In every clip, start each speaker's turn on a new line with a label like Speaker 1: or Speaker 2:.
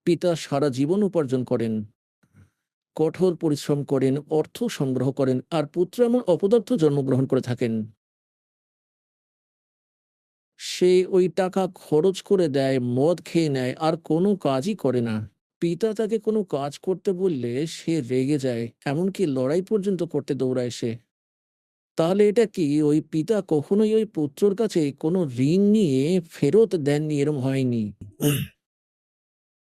Speaker 1: পিতা সারা জীবন উপার্জন করেন, কঠোর পরিশ্রম করেন, অর্থ সংগ্রহ করেন, আর পুত্র এমন অপদার্থ জন্মগ্রহণ করে থাকেন। সে ওই টাকা খরচ করে দেয়, মদ খেয়ে নেয়, আর কোনো কাজই করে না। পিতা তাকে কোনো কাজ করতে বললে সে রেগে যায়, এমনকি লড়াই পর্যন্ত করতে দৌড়ায় সে। তাহলে এটা কি ওই পিতা কখনোই ওই পুত্রর কাছে কোনো ঋণ নিয়ে ফেরত দেননি? এরম হয়নি।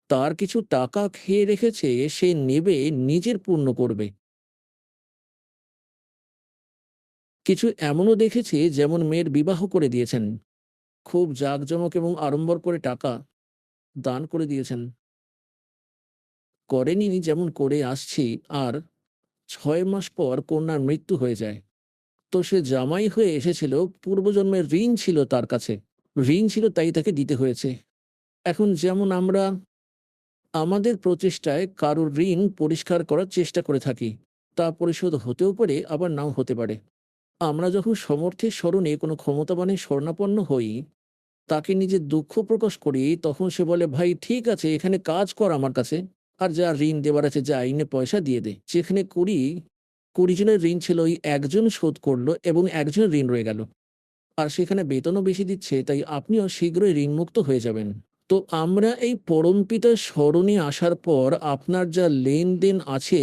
Speaker 1: তার কিছু টাকা খেয়ে রেখেছে, সে নেবে, নিজের পূর্ণ করবে। কিছু এমনও দেখেছি যেমন মেয়ের বিবাহ করে দিয়েছেন, খুব জাঁকজমক এবং আড়ম্বর করে টাকা দান করে দিয়েছেন। করেনি যেমন করে আসছি, আর 6 মাস পর কন্যার মৃত্যু হয়ে যায়। তো সে জামাই হয়ে এসেছিল, পূর্বজন্মের ঋণ ছিল তার কাছে, ঋণ ছিল তাই তাকে দিতে হয়েছে। এখন যেমন আমরা আমাদের প্রচেষ্টায় কারোর ঋণ পরিষ্কার করার চেষ্টা করে থাকি, তা পরিশোধ হতেও পারে, আবার নাও হতে পারে। আমরা যখন সমর্থের স্মরণে কোনো ক্ষমতাবানের শরণাপন্ন হই, তাকে নিজের দুঃখ প্রকাশ করি, তখন সে বলে, ভাই ঠিক আছে, এখানে কাজ কর আমার কাছে, আর যা ঋণ দেবার আছে যা আইনে পয়সা দিয়ে দে। যেখানে 20 জনের ঋণ ছিল, ওই একজন শোধ করলো এবং একজনের ঋণ রয়ে গেল। আর সেখানে বেতনও বেশি দিচ্ছে, তাই আপনিও শীঘ্রই ঋণমুক্ত হয়ে যাবেন। তো আমরা এই পরমপিতার স্মরণে আসার পর আপনার যা লেনদেন আছে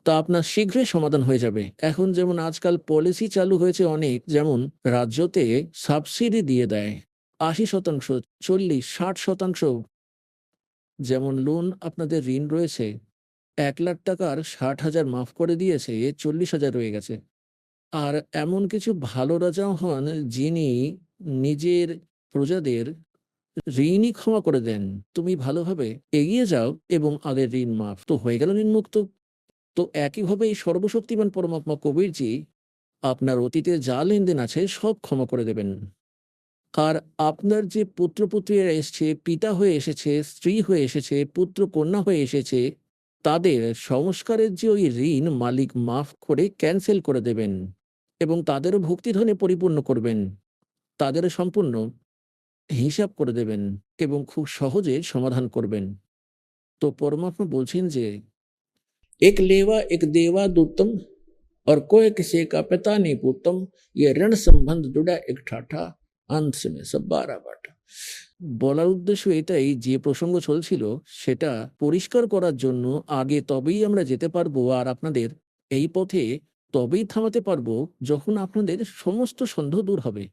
Speaker 1: তা আপনার শীঘ্রই সমাধান হয়ে যাবে। এখন যেমন আজকাল পলিসি চালু হয়েছে অনেক, যেমন রাজ্যতে সাবসিডি দিয়ে দেয় 80%, 40, 60%। যেমন লোন, আপনাদের ঋণ রয়েছে 1 লাখ টাকার, 60,000 মাফ করে দিয়েছে, 40,000 রয়ে গেছে। আর এমন কিছু ভালো রাজাও হন যিনি নিজের প্রজাদের ঋণই ক্ষমা করে দেন। তুমি ভালোভাবে এগিয়ে যাও এবং আগের ঋণ মাফ, তো হয়ে গেল ঋণমুক্ত। তো একইভাবে এই সর্বশক্তিমান পরমাত্মা কবিরজি আপনার অতীতে যা লেনদেন আছে সব ক্ষমা করে দেবেন। আর আপনার যে পুত্রপুত্রীরা এসছে, পিতা হয়ে এসেছে, স্ত্রী হয়ে এসেছে, পুত্র কন্যা হয়ে এসেছে, তাদের সংস্কারের যে ওই ঋণ মালিক মাফ করে ক্যান্সেল করে দেবেন এবং তাদেরও ভক্তিধনে পরিপূর্ণ করবেন, তাদেরও সম্পূর্ণ হিসাব করে দেবেন এবং খুব সহজে সমাধান করবেন। তো পরমাত্মা বলছেন যে, এক লেवा एक देवा दूतम, और कोई किसी का पिता नहीं पूतम, ये ऋण संबंध जुड़ा एक ठाठा, अंत में सब 12 बाटा। বলার উদ্দেশ্য এটাই, যে প্রসঙ্গ চলছিল সেটা পরিষ্কার করার জন্য, আগে তবেই আমরা যেতে পারবো আর আপনাদের এই পথে তবেই থামাতে পারবো যখন আপনাদের সমস্ত সন্দেহ দূর হবে।